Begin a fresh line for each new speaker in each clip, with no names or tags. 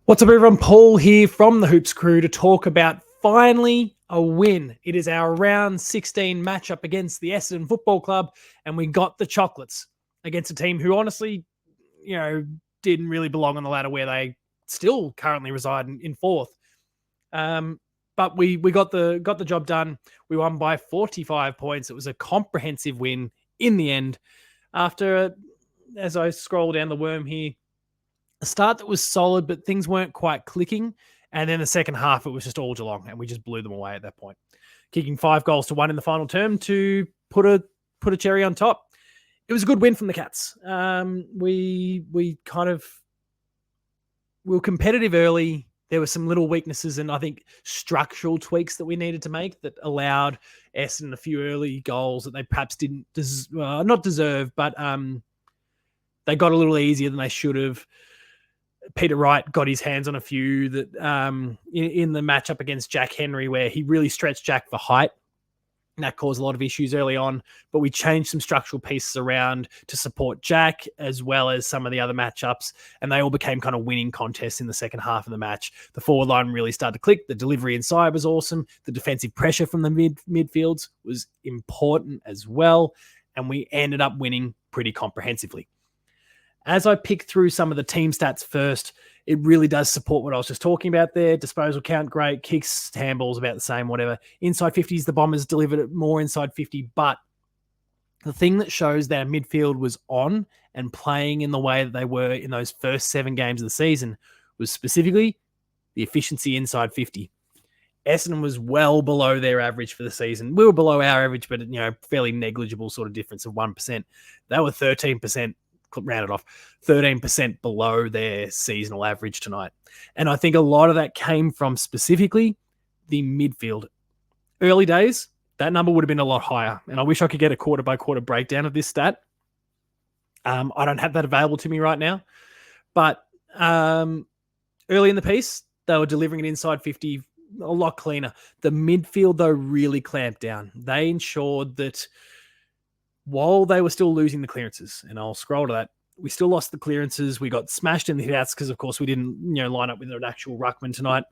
What's up, everyone? Paul here from the Hoops Crew to talk about finally a win. It is our round 16 matchup against the Essendon Football Club, and we got the chocolates against a team who honestly, didn't really belong on the ladder where they still currently reside in fourth. But we got the job done. We won by 45 points. It was a comprehensive win in the end. After, as I scroll down the worm here, a start that was solid, but things weren't quite clicking. And then the second half, it was just all Geelong, and we just blew them away at that point, kicking 5-1 in the final term to put a cherry on top. It was a good win from the Cats. We were competitive early. There were some little weaknesses and I think structural tweaks that we needed to make that allowed Essendon a few early goals that they perhaps didn't not deserve, but they got a little easier than they should have. Peter Wright got his hands on a few that in the matchup against Jack Henry, where he really stretched Jack for height. And that caused a lot of issues early on, but we changed some structural pieces around to support Jack as well as some of the other matchups, and they all became kind of winning contests in the second half of the match. The forward line really started to click. The delivery inside was awesome. The defensive pressure from the midfields was important as well, and we ended up winning pretty comprehensively. As I pick through some of the team stats first, it really does support what I was just talking about there. Disposal count, great. Kicks, handballs, about the same, whatever. Inside 50s, the Bombers delivered it more inside 50, but the thing that shows that midfield was on and playing in the way that they were in those first 7 games of the season was specifically the efficiency inside 50. Essendon was well below their average for the season. We were below our average, but fairly negligible sort of difference of 1%. They were 13%. Rounded off 13% below their seasonal average tonight. And I think a lot of that came from specifically the midfield. Early days, that number would have been a lot higher. And I wish I could get a quarter by quarter breakdown of this stat. I don't have that available to me right now. But early in the piece, they were delivering it inside 50 a lot cleaner. The midfield, though, really clamped down. They ensured that while they were still losing the clearances, and I'll scroll to that, we still lost the clearances. We got smashed in the hitouts because, of course, we didn't line up with an actual ruckman tonight.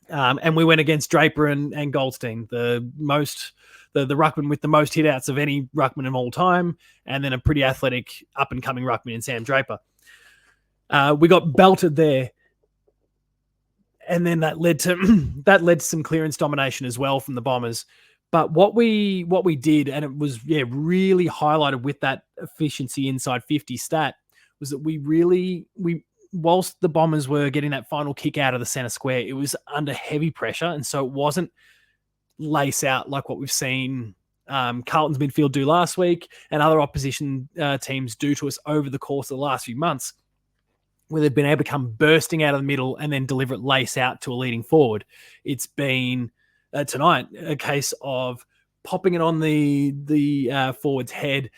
And we went against Draper and Goldstein, the ruckman with the most hitouts of any ruckman of all time, and then a pretty athletic up-and-coming ruckman in Sam Draper. We got belted there. And then that led to some clearance domination as well from the Bombers. But what we did, and it was really highlighted with that efficiency inside 50 stat, was that whilst the Bombers were getting that final kick out of the center square, it was under heavy pressure, and so it wasn't lace out like what we've seen Carlton's midfield do last week and other opposition teams do to us over the course of the last few months, where they've been able to come bursting out of the middle and then deliver it lace out to a leading forward. It's been tonight a case of popping it on the forward's head,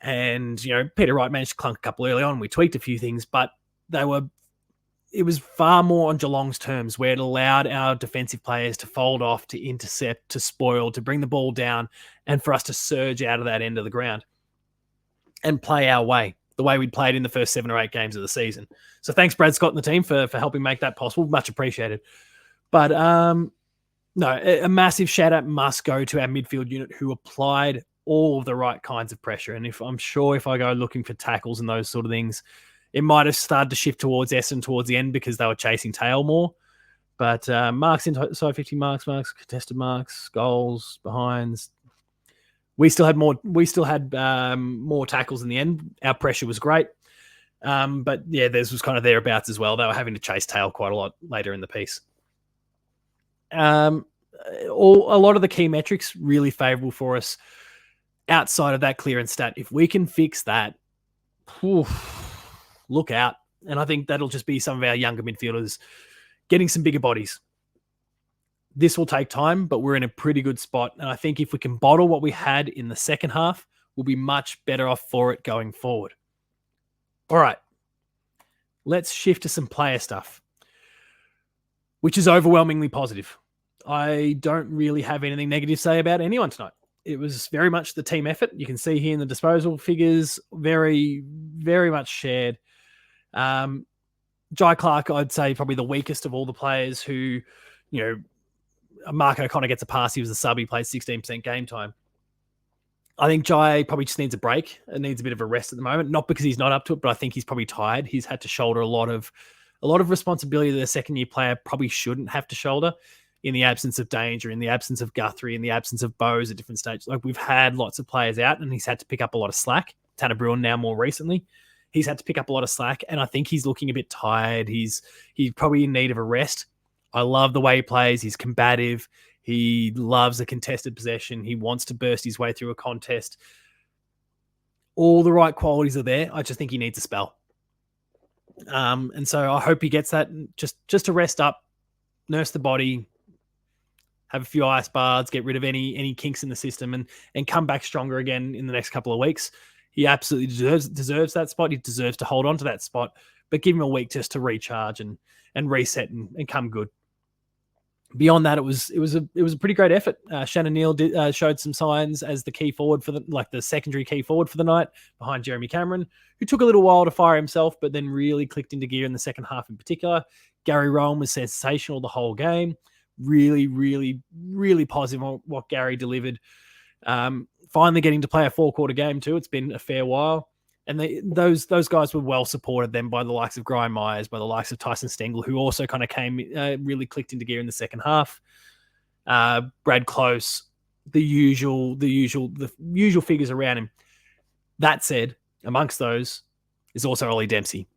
and Peter Wright managed to clunk a couple early on. We tweaked a few things, but it was far more on Geelong's terms, where it allowed our defensive players to fold off, to intercept, to spoil, to bring the ball down, and for us to surge out of that end of the ground and play our way, the way we'd played in the first 7 or 8 games of the season. So thanks, Brad Scott and the team, for helping make that possible. Much appreciated. But no, a massive shout-out must go to our midfield unit, who applied all of the right kinds of pressure. And if I go looking for tackles and those sort of things, it might have started to shift towards Essendon towards the end because they were chasing tail more. But marks inside 50, marks, contested marks, goals, behinds. We still had more tackles in the end. Our pressure was great. But yeah, theirs was kind of thereabouts as well. They were having to chase tail quite a lot later in the piece. A lot of the key metrics really favorable for us outside of that clearance stat. If we can fix that, look out. And I think that'll just be some of our younger midfielders getting some bigger bodies. This will take time, but we're in a pretty good spot. And I think if we can bottle what we had in the second half, we'll be much better off for it going forward. All right, let's shift to some player stuff, which is overwhelmingly positive. I don't really have anything negative to say about anyone tonight. It was very much the team effort. You can see here in the disposal figures, very, very much shared. Jai Clark, I'd say probably the weakest of all the players who, Mark O'Connor gets a pass. He was a sub. He plays 16% game time. I think Jai probably just needs a break and needs a bit of a rest at the moment. Not because he's not up to it, but I think he's probably tired. He's had to shoulder a lot of responsibility that a second-year player probably shouldn't have to shoulder in the absence of Danger, in the absence of Guthrie, in the absence of Bowes at different stages. Like, we've had lots of players out, and he's had to pick up a lot of slack. Tanner Bruin now more recently. He's had to pick up a lot of slack, and I think he's looking a bit tired. He's probably in need of a rest. I love the way he plays. He's combative. He loves a contested possession. He wants to burst his way through a contest. All the right qualities are there. I just think he needs a spell. And so I hope he gets that just to rest up, nurse the body, have a few ice baths, get rid of any kinks in the system, and come back stronger again in the next couple of weeks. He absolutely deserves that spot. He deserves to hold on to that spot, but give him a week just to recharge and reset and come good. Beyond that, it was a pretty great effort. Shannon Neal showed some signs as the key forward for the secondary key forward for the night behind Jeremy Cameron, who took a little while to fire himself, but then really clicked into gear in the second half in particular. Gary Rowan was sensational the whole game. Really, really, really positive on what Gary delivered. Finally getting to play a 4-quarter game too. It's been a fair while. And those guys were well supported then by the likes of Graham Myers, by the likes of Tyson Stengel, who also kind of really clicked into gear in the second half. Brad Close, the usual figures around him. That said, amongst those is also Ollie Dempsey,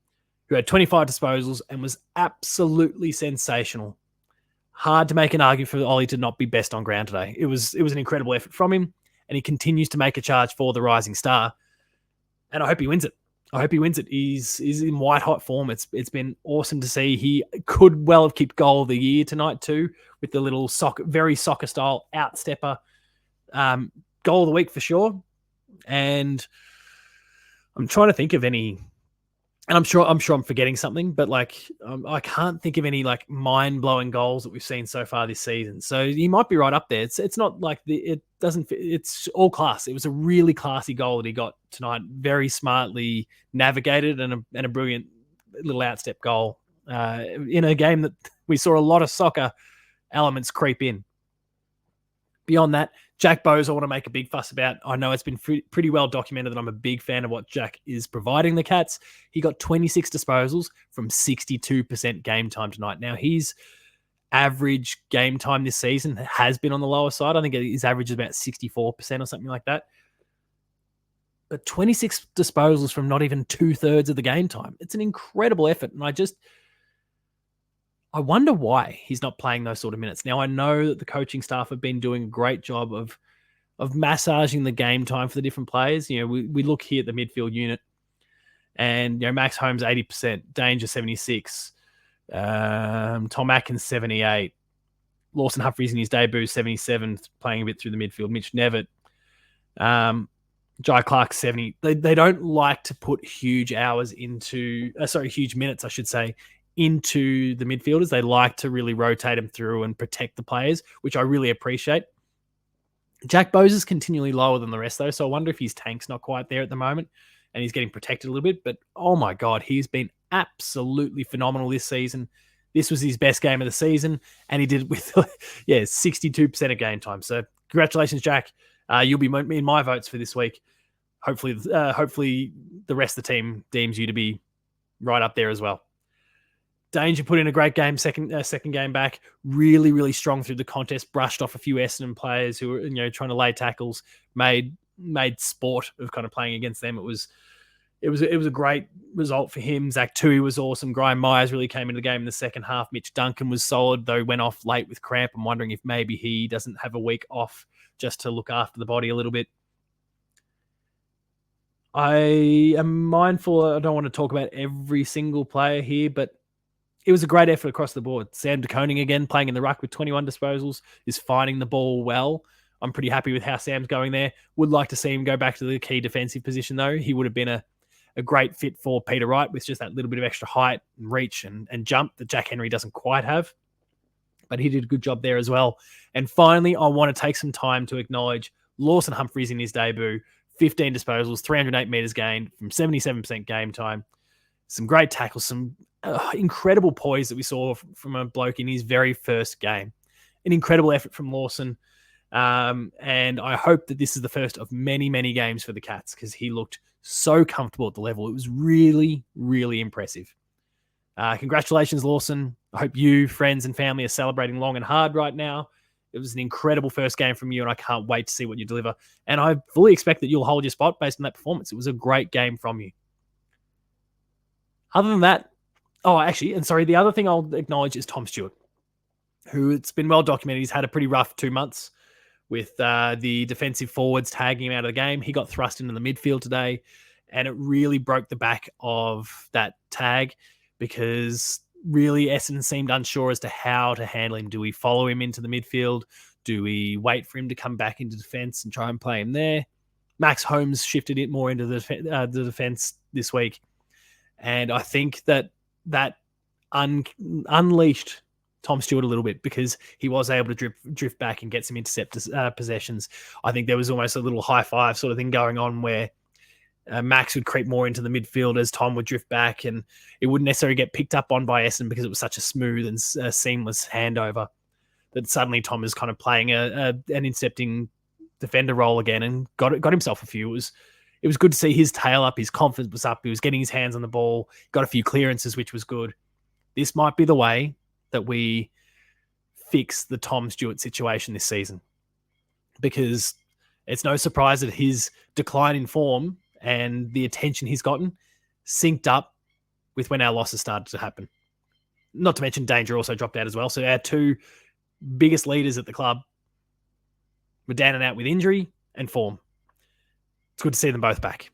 who had 25 disposals and was absolutely sensational. Hard to make an argument for Ollie to not be best on ground today. It was an incredible effort from him, and he continues to make a charge for the rising star. And I hope he wins it. He's in white hot form. It's been awesome to see. He could well have kept goal of the year tonight too, with the little very soccer style outstepper. Goal of the week for sure. And I'm trying to think of any, and I'm sure I'm forgetting something, but I can't think of any mind blowing goals that we've seen so far this season. So he might be right up there. It's not like it doesn't fit. It's all class. It was a really classy goal that he got tonight. Very smartly navigated and a brilliant little outstep goal in a game that we saw a lot of soccer elements creep in. Beyond that, Jack Bowes, I want to make a big fuss about. I know it's been pretty well documented that I'm a big fan of what Jack is providing the Cats. He got 26 disposals from 62% game time tonight. Now, his average game time this season has been on the lower side. I think his average is about 64% or something like that. But 26 disposals from not even 2/3 of the game time. It's an incredible effort. And I wonder why he's not playing those sort of minutes. Now, I know that the coaching staff have been doing a great job of massaging the game time for the different players. We look here at the midfield unit, and Max Holmes 80%, Danger 76, Tom Atkins 78, Lawson Humphries in his debut 77, playing a bit through the midfield. Mitch Nevitt, Jai Clark 70. They don't like to put huge minutes, I should say, into the midfielders. They like to really rotate them through and protect the players, which I really appreciate. Jack Bowes is continually lower than the rest, though, so I wonder if his tank's not quite there at the moment and he's getting protected a little bit. But, oh, my God, he's been absolutely phenomenal this season. This was his best game of the season, and he did it with 62% of game time. So, congratulations, Jack. You'll be in my votes for this week. Hopefully, the rest of the team deems you to be right up there as well. Danger put in a great game, second game back, really, really strong through the contest, brushed off a few Essendon players who were trying to lay tackles, made sport of kind of playing against them. It was a great result for him. Zach Tui was awesome. Graham Myers really came into the game in the second half. Mitch Duncan was solid, though went off late with cramp. I'm wondering if maybe he doesn't have a week off just to look after the body a little bit. I am mindful, I don't want to talk about every single player here, but it was a great effort across the board. Sam De Koning again playing in the ruck with 21 disposals, is finding the ball well. I'm pretty happy with how Sam's going there. Would like to see him go back to the key defensive position, though. He would have been a great fit for Peter Wright with just that little bit of extra height and reach and jump that Jack Henry doesn't quite have. But he did a good job there as well. And finally, I want to take some time to acknowledge Lawson Humphries in his debut. 15 disposals, 308 metres gained from 77% game time. Some great tackles, some incredible poise that we saw from a bloke in his very first game. An incredible effort from Lawson. And I hope that this is the first of many, many games for the Cats, because he looked so comfortable at the level. It was really, really impressive. Congratulations, Lawson. I hope you, friends, and family are celebrating long and hard right now. It was an incredible first game from you, and I can't wait to see what you deliver. And I fully expect that you'll hold your spot based on that performance. It was a great game from you. Other than that, the other thing I'll acknowledge is Tom Stewart, who, it's been well documented, he's had a pretty rough 2 months with the defensive forwards tagging him out of the game. He got thrust into the midfield today, and it really broke the back of that tag, because really Essendon seemed unsure as to how to handle him. Do we follow him into the midfield? Do we wait for him to come back into defence and try and play him there? Max Holmes shifted it more into the defence this week. And I think that unleashed Tom Stewart a little bit, because he was able to drift back and get some intercept possessions. I think there was almost a little high five sort of thing going on, where Max would creep more into the midfield as Tom would drift back, and it wouldn't necessarily get picked up on by Essendon because it was such a smooth and seamless handover, that suddenly Tom is kind of playing an intercepting defender role again, and got himself a few. It was good to see his tail up, his confidence was up, he was getting his hands on the ball, got a few clearances, which was good. This might be the way that we fix the Tom Stewart situation this season, because it's no surprise that his decline in form and the attention he's gotten synced up with when our losses started to happen. Not to mention Danger also dropped out as well. So our two biggest leaders at the club were down and out with injury and form. It's good to see them both back.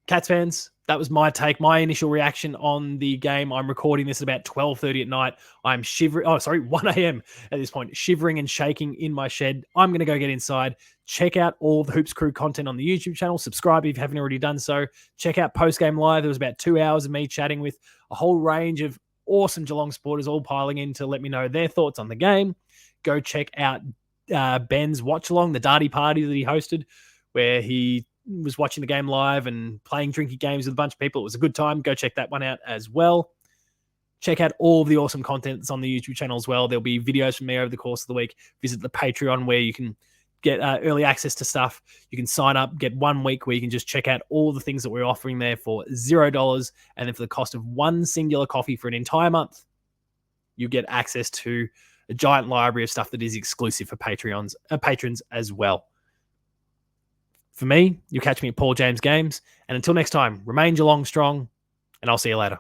Cats fans, that was my take, my initial reaction on the game. I'm recording this at about 12:30 at night. I'm shivering. 1 a.m. at this point, shivering and shaking in my shed. I'm going to go get inside. Check out all the Hoops Crew content on the YouTube channel. Subscribe if you haven't already done so. Check out Postgame Live. There was about 2 hours of me chatting with a whole range of awesome Geelong supporters, all piling in to let me know their thoughts on the game. Go check out Ben's watch along, the Darty party that he hosted, where he was watching the game live and playing drinky games with a bunch of people. It was a good time. Go check that one out as well. Check out all of the awesome content that's on the YouTube channel as well. There'll be videos from me over the course of the week. Visit the Patreon, where you can get early access to stuff. You can sign up, get 1 week where you can just check out all the things that we're offering there for $0. And then for the cost of one singular coffee for an entire month, you get access to a giant library of stuff that is exclusive for patrons as well. For me, you'll catch me at Paul James Games. And until next time, remain Geelong strong, and I'll see you later.